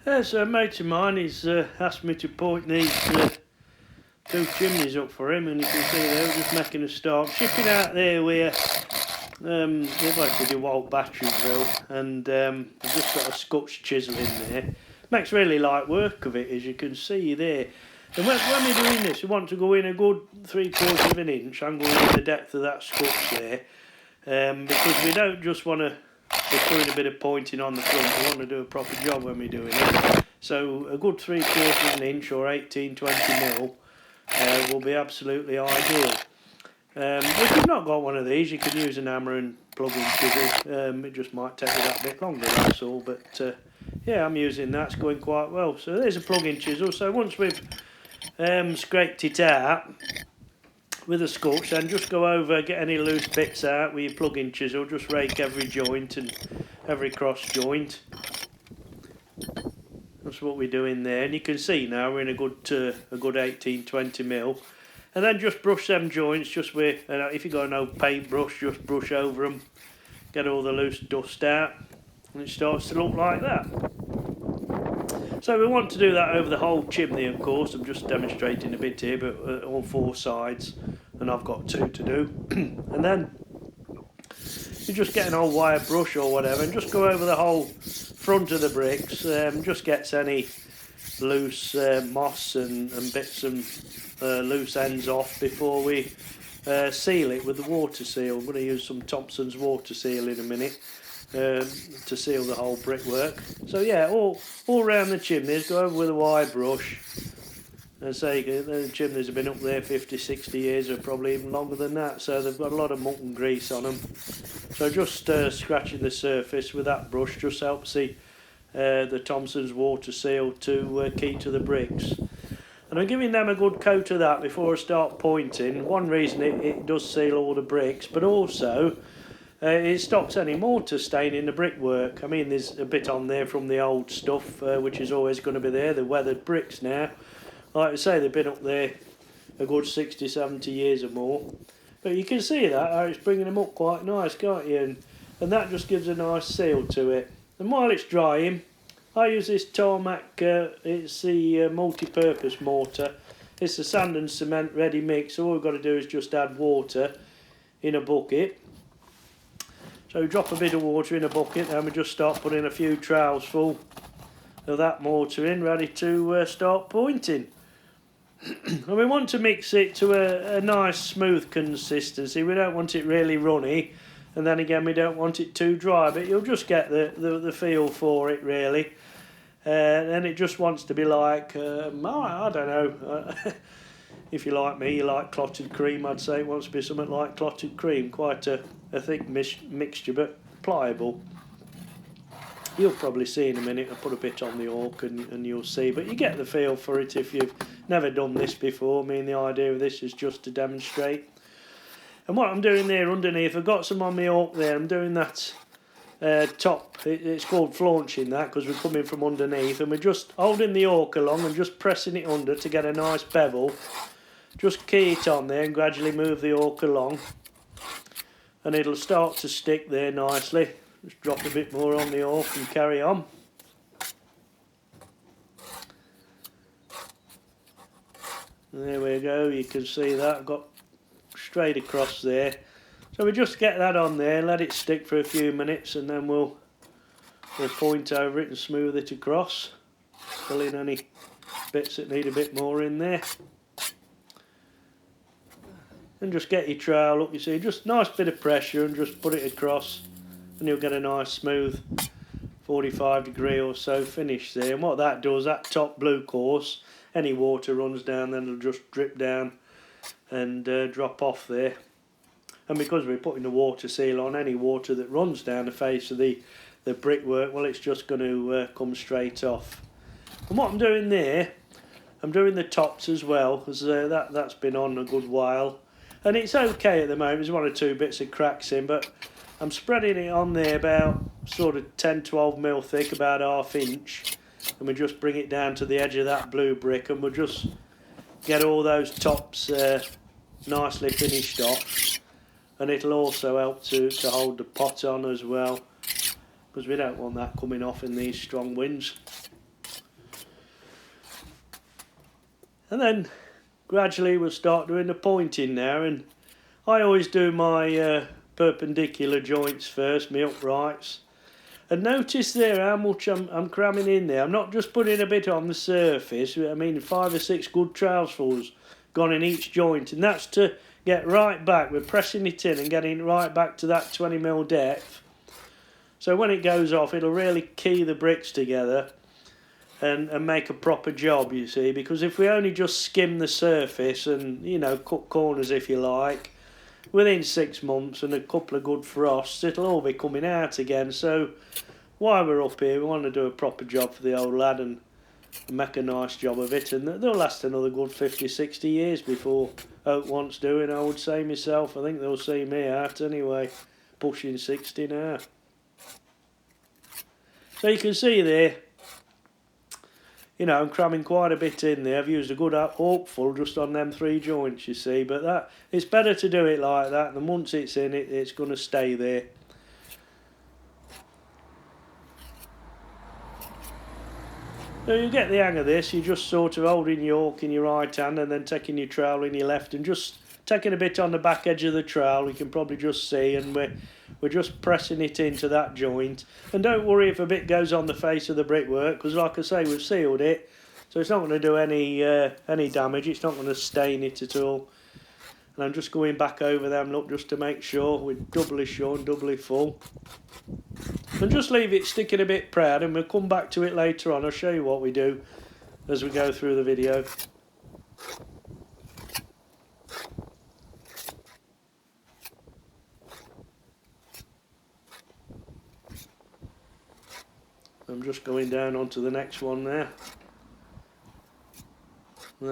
So a mate of mine, he's asked me to point these two chimneys up for him, and you can see they're just making a start. Shipping out there where they've like a DeWalt battery drill, and I've just got a Scotch chisel in there. Makes really light work of it, as you can see there. And when we're doing this, we want to go in a good 3/4 of an inch. I'm going in the depth of that Scotch there, because we don't just want to be putting a bit of pointing on the front. We want to do a proper job when we're doing it. So a good 3/4 of an inch or 18-20 mil will be absolutely ideal. If you've not got one of these, you can use an hammer and plug-in chisel. It just might take you that bit longer, that's all. But yeah, I'm using that. It's going quite well. So there's a plug-in chisel. So once we've scraped it out with a Scotch, then just go over, get any loose bits out with your plug-in chisel. Just rake every joint and every cross joint. That's what we're doing there, and you can see now we're in a good 18-20 mil. And then just brush them joints, just with, if you've got an old paintbrush, just brush over them, get all the loose dust out, and it starts to look like that. So we want to do that over the whole chimney, of course. I'm just demonstrating a bit here, but all four sides, and I've got two to do. And then you just get an old wire brush or whatever, and just go over the whole front of the bricks. Just gets any loose moss and bits and loose ends off before we seal it with the water seal. I'm going to use some Thompson's water seal in a minute to seal the whole brickwork. So yeah, all around the chimneys, go over with a wire brush. And say the chimneys have been up there 50-60 years, or probably even longer than that, so they've got a lot of muck and grease on them. So just scratching the surface with that brush just helps the Thompson's water seal to keep to the bricks. And I'm giving them a good coat of that before I start pointing. One reason it does seal all the bricks, but also it stops any mortar stain in the brickwork. I mean, there's a bit on there from the old stuff, which is always going to be there, the weathered bricks now. Like I say, they've been up there a good 60-70 years or more. But you can see that, how it's bringing them up quite nice, can't you? And that just gives a nice seal to it. And while it's drying, I use this tarmac, it's the multi-purpose mortar. It's the sand and cement ready mix, so all we've got to do is just add water in a bucket. So we drop a bit of water in a bucket, and we just start putting a few trowels full of that mortar in, ready to start pointing. And we want to mix it to a nice smooth consistency. We don't want it really runny, and then again we don't want it too dry, but you'll just get the feel for it really. And it just wants to be like, I don't know, if you're like me, you like clotted cream, I'd say it wants to be something like clotted cream, quite a thick mixture, but pliable. You'll probably see in a minute. I'll put a bit on the orc and you'll see, but you get the feel for it if you've never done this before. I mean, the idea of this is just to demonstrate. And what I'm doing there underneath, I've got some on my orc there. I'm doing that top, it's called flaunching that, because we're coming from underneath, and we're just holding the orc along and just pressing it under to get a nice bevel. Just key it on there and gradually move the orc along, and it'll start to stick there nicely. Just drop a bit more on the orc and carry on. There we go, you can see that I've got straight across there. So we just get that on there, let it stick for a few minutes, and then we'll point over it and smooth it across. Fill in any bits that need a bit more in there. And just get your trowel up, you see, just nice bit of pressure and just put it across, and you'll get a nice smooth 45-degree or so finish there. And what that does, that top blue course, any water runs down, then it'll just drip down and drop off there. And because we're putting the water seal on, any water that runs down the face of the brickwork, well, it's just going to come straight off. And what I'm doing there, I'm doing the tops as well, because that's been on a good while. And it's okay at the moment, there's one or two bits of cracks in, but I'm spreading it on there about sort of 10-12 mil thick, about ½ inch. And we just bring it down to the edge of that blue brick, and we'll just get all those tops nicely finished off. And it'll also help to hold the pot on as well, because we don't want that coming off in these strong winds. And then gradually we'll start doing the pointing now, and I always do my perpendicular joints first, my uprights. And notice there how much I'm cramming in there. I'm not just putting a bit on the surface. I mean 5 or 6 good trowelfuls gone in each joint, and that's to get right back. We're pressing it in and getting right back to that 20mm depth. So when it goes off, it'll really key the bricks together and make a proper job, you see. Because if we only just skim the surface and, you know, cut corners if you like, within 6 months and a couple of good frosts, it'll all be coming out again. So while we're up here, we want to do a proper job for the old lad and make a nice job of it, and they'll last another good 50-60 years before Oak wants doing, I would say myself. I think they'll see me out anyway, pushing 60 now. So you can see there, you know, I'm cramming quite a bit in there. I've used a good hopeful just on them 3 joints, you see, but that it's better to do it like that, and once it's in it, it's going to stay there. So you get the hang of this. You're just sort of holding your hook in your right hand and then taking your trowel in your left and just taking a bit on the back edge of the trowel. You can probably just see, and we're just pressing it into that joint. And don't worry if a bit goes on the face of the brickwork, because like I say, we've sealed it, so it's not going to do any damage. It's not going to stain it at all. And I'm just going back over them, look, just to make sure we're doubly sure and doubly full. And just leave it sticking a bit proud, and we'll come back to it later on. I'll show you what we do as we go through the video. I'm just going down onto the next one there. And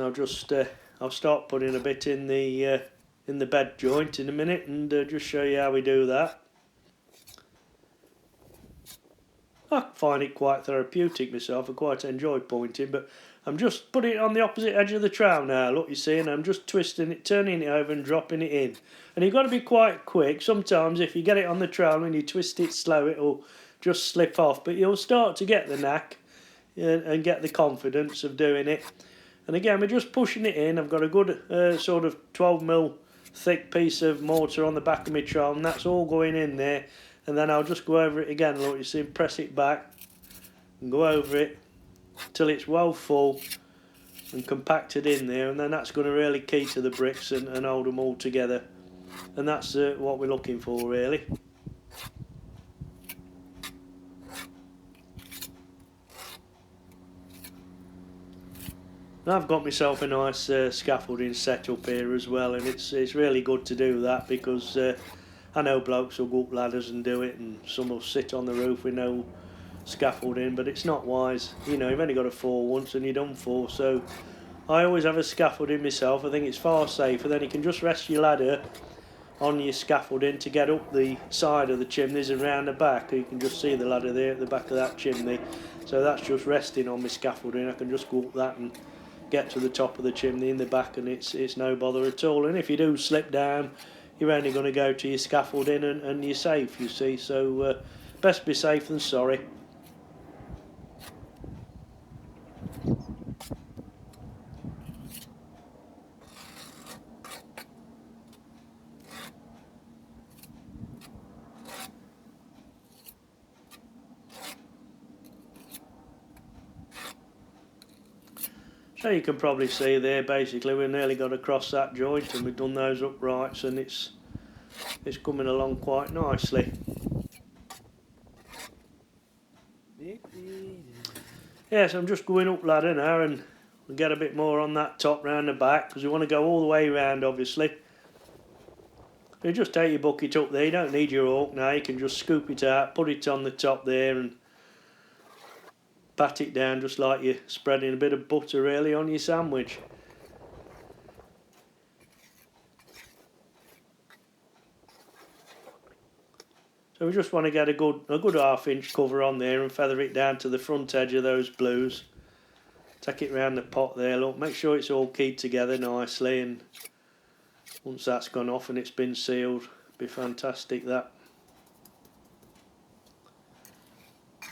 I'll start putting a bit in the bed joint in a minute, and just show you how we do that. I find it quite therapeutic myself. I quite enjoy pointing, but I'm just putting it on the opposite edge of the trowel now, look, you see, and I'm just twisting it, turning it over and dropping it in. And you've got to be quite quick. Sometimes if you get it on the trowel and you twist it slow, it'll just slip off, but you'll start to get the knack and get the confidence of doing it. And again, we're just pushing it in. I've got a good sort of 12mm thick piece of mortar on the back of my trowel, and that's all going in there. And then I'll just go over it again, look, you see, press it back and go over it till it's well full and compacted in there, and then that's going to really key to the bricks and hold them all together. And that's what we're looking for, really. And I've got myself a nice scaffolding set up here as well, and it's really good to do that, because I know blokes will go up ladders and do it, and some will sit on the roof with no scaffolding, but it's not wise. You know, you've only got to fall once and you're done for, so I always have a scaffolding myself. I think it's far safer. Then you can just rest your ladder on your scaffolding to get up the side of the chimneys and round the back. You can just see the ladder there at the back of that chimney, so that's just resting on my scaffolding. I can just go up that and get to the top of the chimney in the back, and it's no bother at all. And if you do slip down, you're only going to go to your scaffolding and you're safe, you see. So best be safe than sorry. So you can probably see there, basically we've nearly got across that joint, and we've done those uprights, and it's coming along quite nicely. Yes, I'm just going up ladder now, and we'll get a bit more on that top round the back, because we want to go all the way round, obviously. You just take your bucket up there, you don't need your hook now, you can just scoop it out, put it on the top there, and pat it down just like you're spreading a bit of butter really on your sandwich. So we just want to get a good 1/2 inch cover on there and feather it down to the front edge of those blues. Take it round the pot there, look, make sure it's all keyed together nicely, and once that's gone off and it's been sealed, it'll be fantastic that.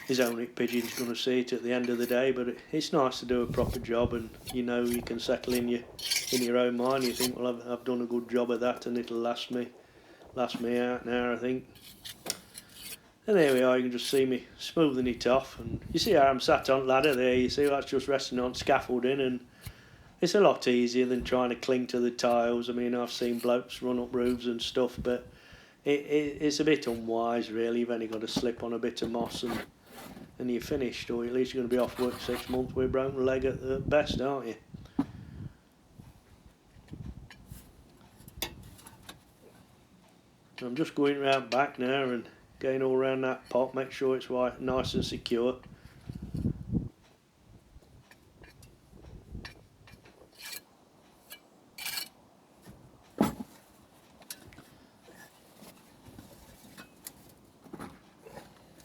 his own pigeon's going to see it at the end of the day. But it's nice to do a proper job, and you know you can settle in your own mind. You think, well, I've done a good job of that, and it'll last me out now, I think. And there we are. You can just see me smoothing it off, and you see how I'm sat on ladder there. You see that's just resting on scaffolding, and it's a lot easier than trying to cling to the tiles. I mean, I've seen blokes run up roofs and stuff, but it's a bit unwise, really. You've only got to slip on a bit of moss and you're finished, or at least you're going to be off work 6 months with a broken leg at the best, aren't you? I'm just going round back now and going all around that pot, make sure it's right, nice and secure.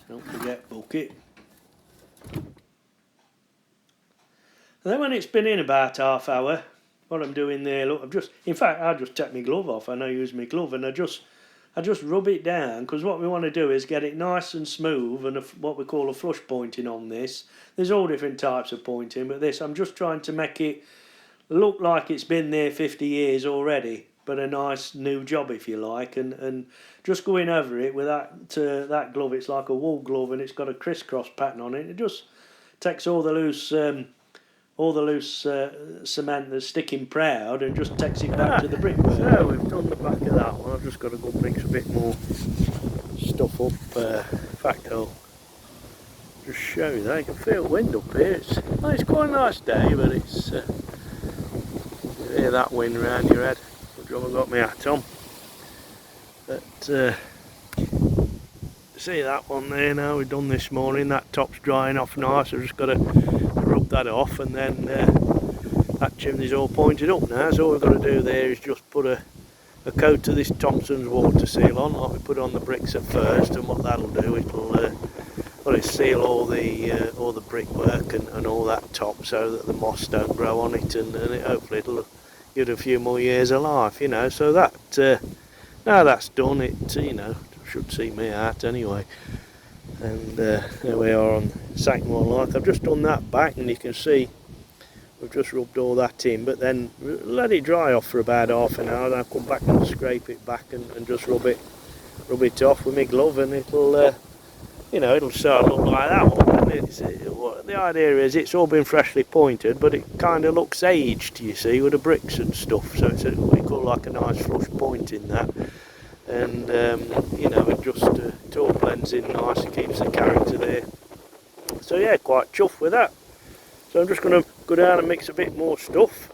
Don't forget bucket. And then when it's been in about half hour, what I'm doing there, look, I'll just take my glove off. I know use my glove, and I just rub it down, because what we want to do is get it nice and smooth, and what we call a flush pointing on this. There's all different types of pointing, but this, I'm just trying to make it look like it's been there 50 years already, but a nice new job, if you like, and just going over it with that glove. It's like a wool glove, and it's got a crisscross pattern on it. It just takes all the loose cement that's sticking proud, and just takes it back to the brickwork. So we've done the back of that one. I've just got to go mix a bit more stuff up. In fact, I'll just show you that. You can feel wind up here. It's quite a nice day, but it's you hear that wind round your head. I haven't got my hat on, but see that one there now we've done this morning. That top's drying off nice. I've just got to rub that off, and then that chimney's all pointed up now. So all we've got to do there is just put a coat of this Thompson's water seal on, like we put on the bricks at first, and what that'll do, it'll seal all the brickwork and all that top, so that the moss don't grow on it, and hopefully it'll give it a few more years of life, you know. So that now that's done, it should see me out anyway. And there we are on Sackmore Light. I've just done that back, and you can see we've just rubbed all that in, but then let it dry off for about half an hour. Then I'll come back and scrape it back and just rub it off with my glove, and it'll start to look like that one. And the idea is it's all been freshly pointed, but it kind of looks aged, you see, with the bricks and stuff. So it's what you call like a nice flush point in that. And it all blends in nice, it keeps the character there. So yeah, quite chuffed with that. So I'm just going to go down and mix a bit more stuff,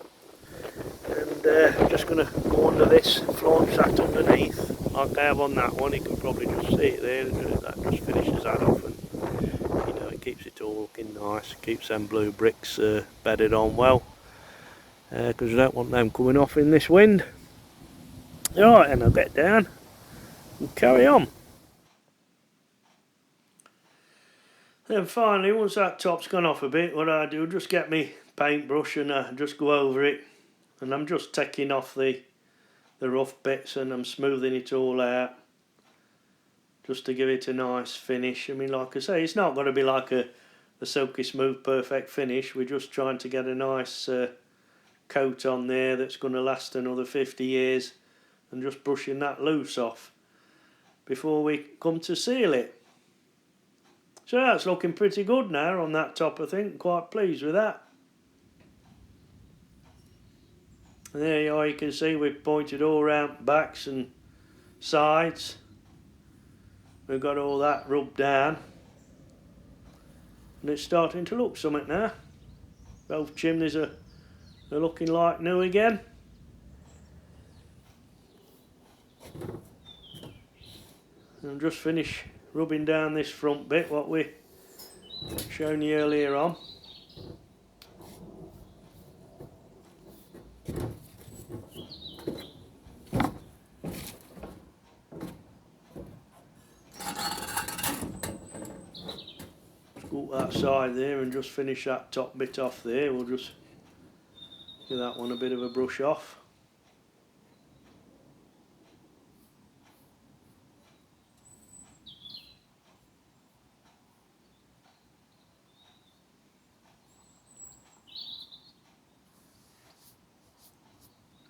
and I'm just going to go under this floor sat underneath like I have on that one. You can probably just see it there. That just finishes that off, and it keeps it all looking nice. It keeps them blue bricks bedded on well, because we don't want them coming off in this wind. Right, and I'll get down and carry on. Then finally, once that top's gone off a bit, what I do, just get me paintbrush and just go over it, and I'm just taking off the rough bits, and I'm smoothing it all out just to give it a nice finish. I mean, like I say, it's not going to be like a silky smooth perfect finish. We're just trying to get a nice coat on there that's going to last another 50 years, and just brushing that loose off before we come to seal it. So that's looking pretty good now on that top, I think. Quite pleased with that. And there you are, you can see we've pointed all round backs and sides. We've got all that rubbed down, and it's starting to look something now. Both chimneys are looking like new again. And just finish rubbing down this front bit, what we shown you earlier on. Scoop that side there and just finish that top bit off there. We'll just give that one a bit of a brush off.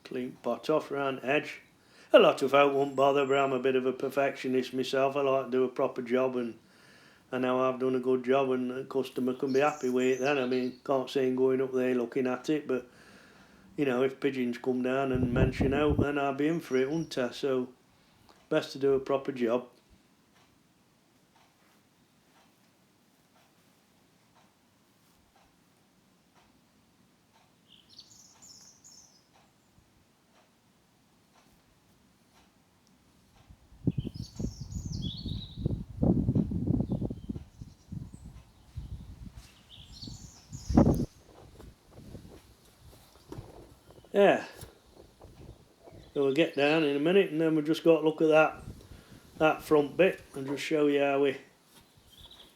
clean pot off round the edge. A lot of folk won't bother, but I'm a bit of a perfectionist myself. I like to do a proper job, and I know I've done a good job, and the customer can be happy with it then. I mean, can't see him going up there looking at it, but you know, if pigeons come down and mention out, then I'll be in for it, won't I? So, best to do a proper job. Yeah. So we'll get down in a minute, and then we've just got to look at that front bit and just show you how we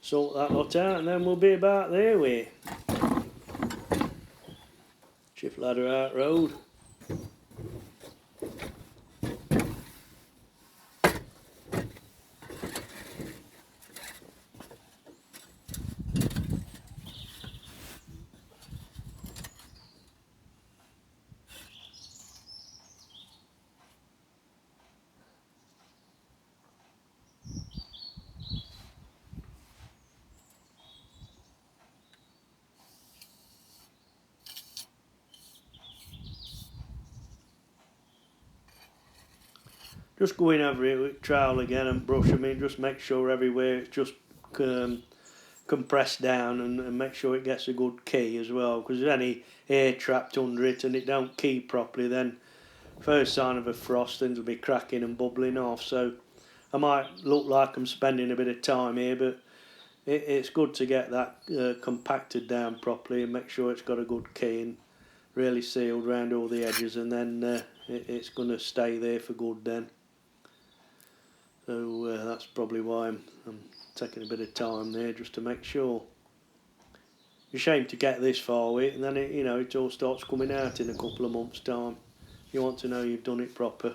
sort that lot out, and then we'll be about there with shift ladder out road. Just going over it with trowel again and brush. I mean, just make sure everywhere it's just compressed down, and make sure it gets a good key as well, because if there's any air trapped under it and it don't key properly, then first sign of a frost, things will be cracking and bubbling off. So I might look like I'm spending a bit of time here, but it's good to get that compacted down properly and make sure it's got a good key and really sealed around all the edges, and then it's going to stay there for good then. So that's probably why I'm taking a bit of time there, just to make sure. It's a shame to get this far with it, and then it all starts coming out in a couple of months' time. You want to know you've done it proper.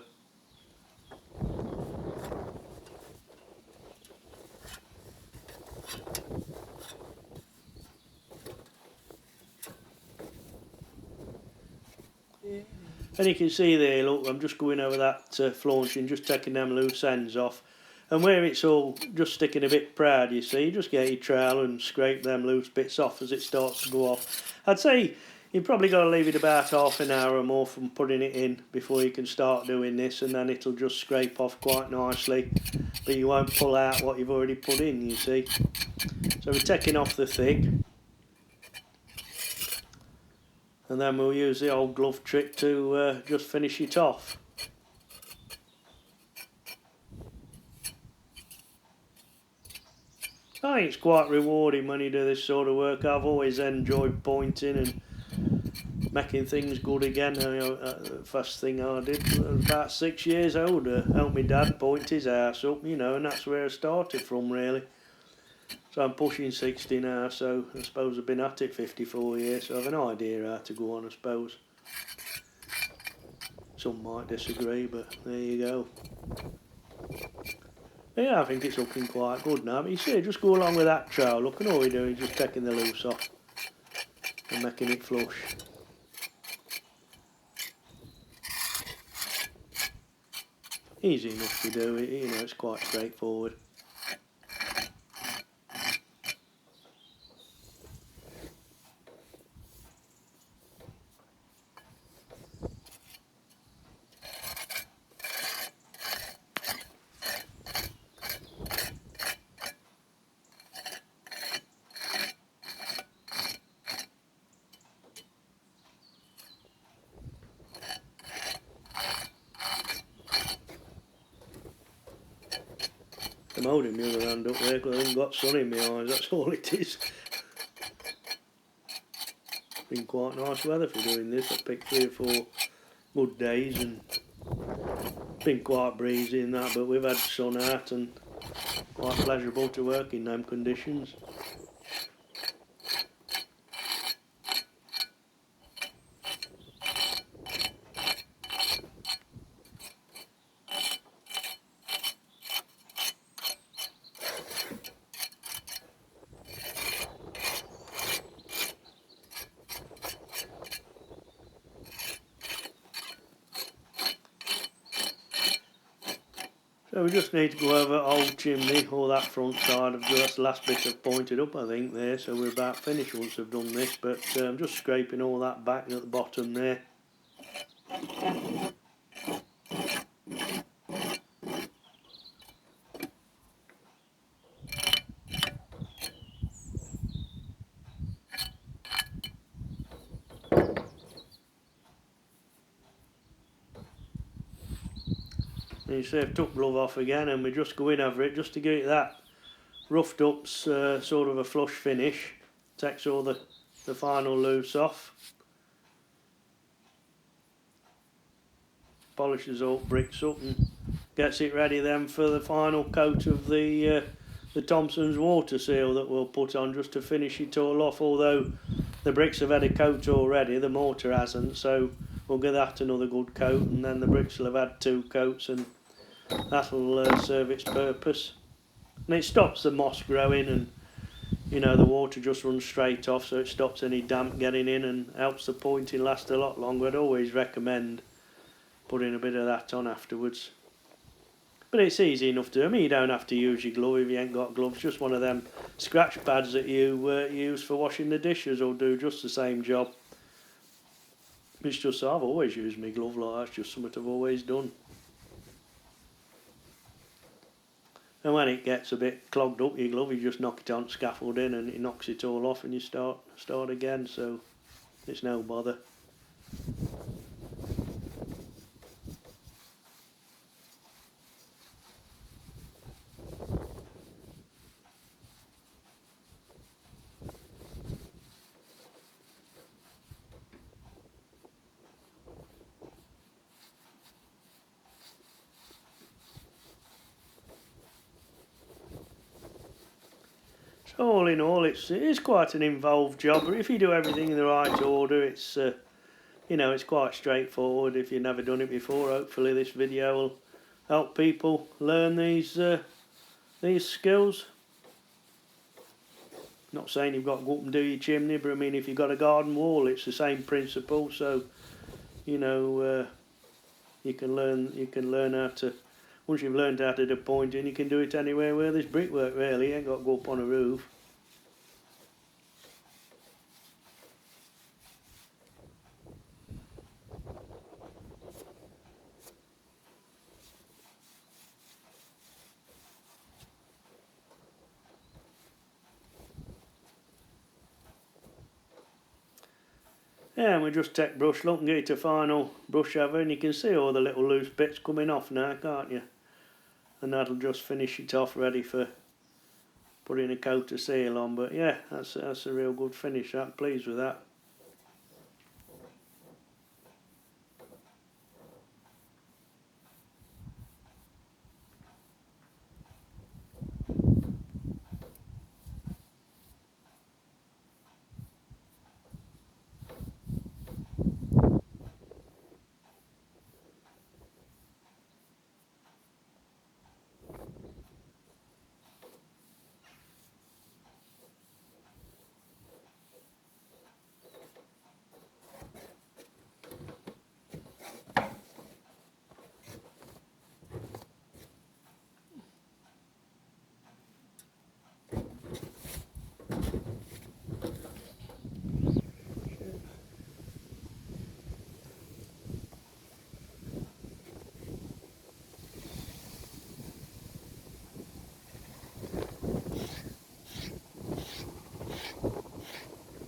And you can see there, look, I'm just going over that flaunching, just taking them loose ends off. And where it's all just sticking a bit proud, you see, just get your trowel and scrape them loose bits off as it starts to go off. I'd say you've probably got to leave it about half an hour or more from putting it in before you can start doing this, and then it'll just scrape off quite nicely. But you won't pull out what you've already put in, you see. So we're taking off the thick. And then we'll use the old glove trick to just finish it off. I think it's quite rewarding when you do this sort of work. I've always enjoyed pointing and making things good again. The first thing I did was about 6 years old. Helped my dad point his house up, and that's where I started from, really. So I'm pushing 60 now, so I suppose I've been at it 54 years, so I've an idea how to go on, I suppose. Some might disagree, but there you go. Yeah, I think it's looking quite good now, but you see, just go along with that trowel. Look, and all we're doing is just taking the loose off and making it flush. Easy enough to do it, it's quite straightforward. I'm holding my other hand up there because I haven't got sun in my eyes, that's all it is. It's been quite nice weather for doing this. I picked 3 or 4 good days, and it's been quite breezy and that, but we've had sun out and quite pleasurable to work in them conditions. So we just need to go over old chimney, or that front side of that's the last bit I've pointed up, I think, there, so we're about finished once I've done this, but I'm just scraping all that back at the bottom there. And you see I've took glove off again, and we're just going over it just to give it that roughed up sort of a flush finish. Takes all the final loose off. Polishes all bricks up and gets it ready then for the final coat of the Thompson's water seal that we'll put on just to finish it all off, although the bricks have had a coat already, the mortar hasn't, so we'll give that another good coat, and then the bricks will have had 2 coats, and that'll serve its purpose. And it stops the moss growing, and you know, the water just runs straight off, so it stops any damp getting in and helps the pointing last a lot longer. I'd always recommend putting a bit of that on afterwards. But it's easy enough to do. I mean, you don't have to use your glove if you ain't got gloves. Just one of them scratch pads that you use for washing the dishes will do just the same job. It's just, I've always used my glove like that. It's just something I've always done. And when it gets a bit clogged up, your glove, you just knock it on scaffolding and it knocks it all off and you start again, so it's no bother. All in all, it is quite an involved job, but if you do everything in the right order, it's you know, it's quite straightforward. If you've never done it before, hopefully this video will help people learn these skills. Not saying you've got to go up and do your chimney, but I mean, if you've got a garden wall, it's the same principle. So, you know, you can learn how to. Once you've learned how to do pointing, you can do it anywhere where there's brickwork, really. You ain't got to go up on a roof. Yeah, and we just take brush look and get it a final brush over, and you can see all the little loose bits coming off now, can't you? And that'll just finish it off, ready for putting a coat of seal on. But yeah, that's a real good finish. I'm pleased with that.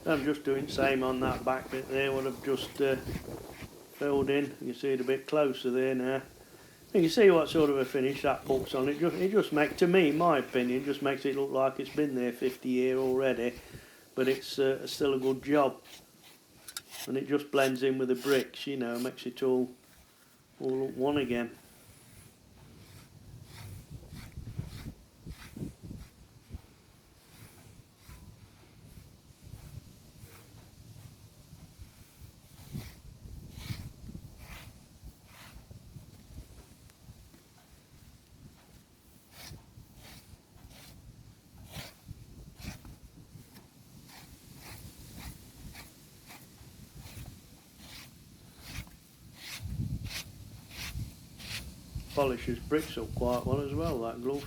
I'm just doing the same on that back bit there, what I've just filled in. You see it a bit closer there now. You can see what sort of a finish that puts on. It just makes, to me, in my opinion, just makes it look like it's been there 50 years already, but it's still a good job. And it just blends in with the bricks, you know, makes it all look one again. polishes bricks up quite well as well, that glove.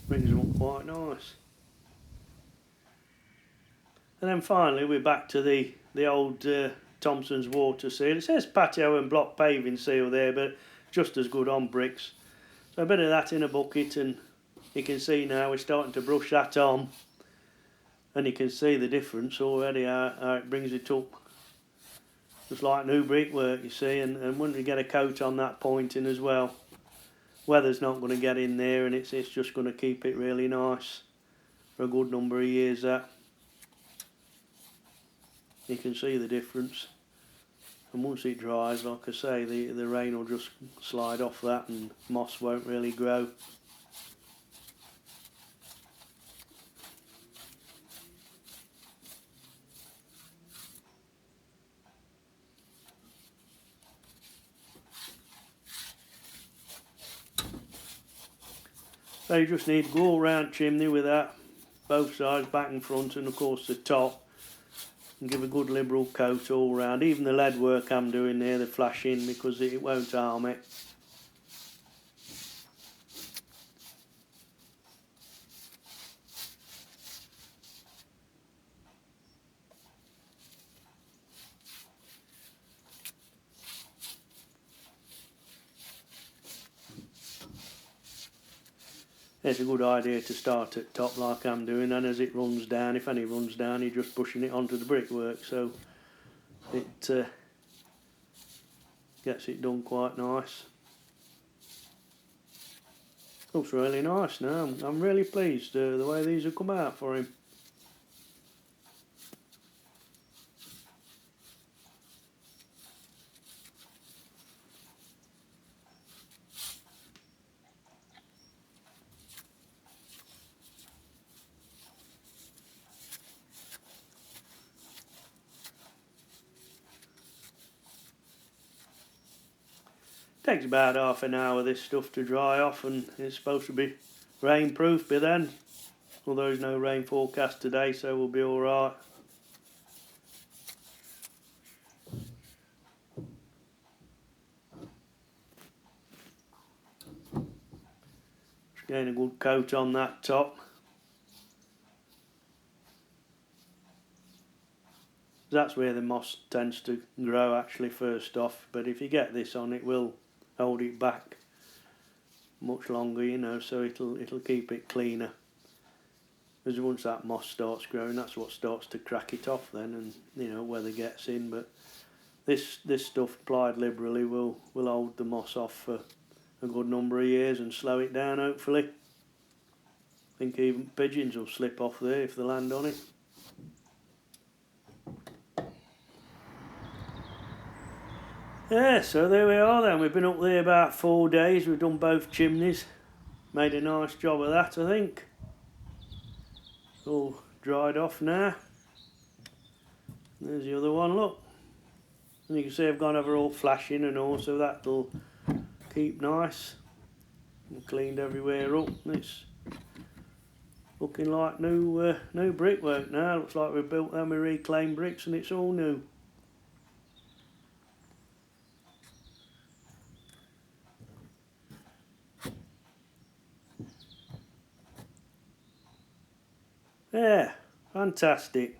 Brings them up quite nice. And then finally we're back to the old Thompson's water seal. It says patio and block paving seal there, but just as good on bricks. So a bit of that in a bucket, and you can see now we're starting to brush that on, and you can see the difference already, how it brings it up. Just like new brickwork, you see, and once you get a coat on that pointing as well, weather's not going to get in there, and it's just going to keep it really nice for a good number of years. That you can see the difference, and once it dries, like I say, the rain will just slide off that and moss won't really grow. So you just need to go all round chimney with that, both sides, back and front, and of course the top, and give a good liberal coat all round. Even the lead work I'm doing there, the flashing, because it won't harm it. It's a good idea to start at top like I'm doing, and as it runs down, if any runs down, you're just pushing it onto the brickwork, so it gets it done quite nice. Looks really nice now. I'm really pleased the way these have come out for him. Takes about half an hour this stuff to dry off, and it's supposed to be rainproof by then, although there's no rain forecast today, so we'll be alright. Just getting a good coat on that top. That's where the moss tends to grow actually first off, but if you get this on, it will hold it back much longer, you know, so it'll keep it cleaner. Because once that moss starts growing, that's what starts to crack it off then, and you know, weather gets in. But this stuff applied liberally will hold the moss off for a good number of years and slow it down, hopefully. I think even pigeons will slip off there if they land on it. Yeah, so there we are then. We've been up there about 4 days. We've done both chimneys. Made a nice job of that, I think. All dried off now. There's the other one, look. And you can see I've gone over all flashing and all, so that'll keep nice. And cleaned everywhere up. It's looking like new brickwork now. Looks like we've built them with reclaimed bricks and it's all new. Yeah, fantastic.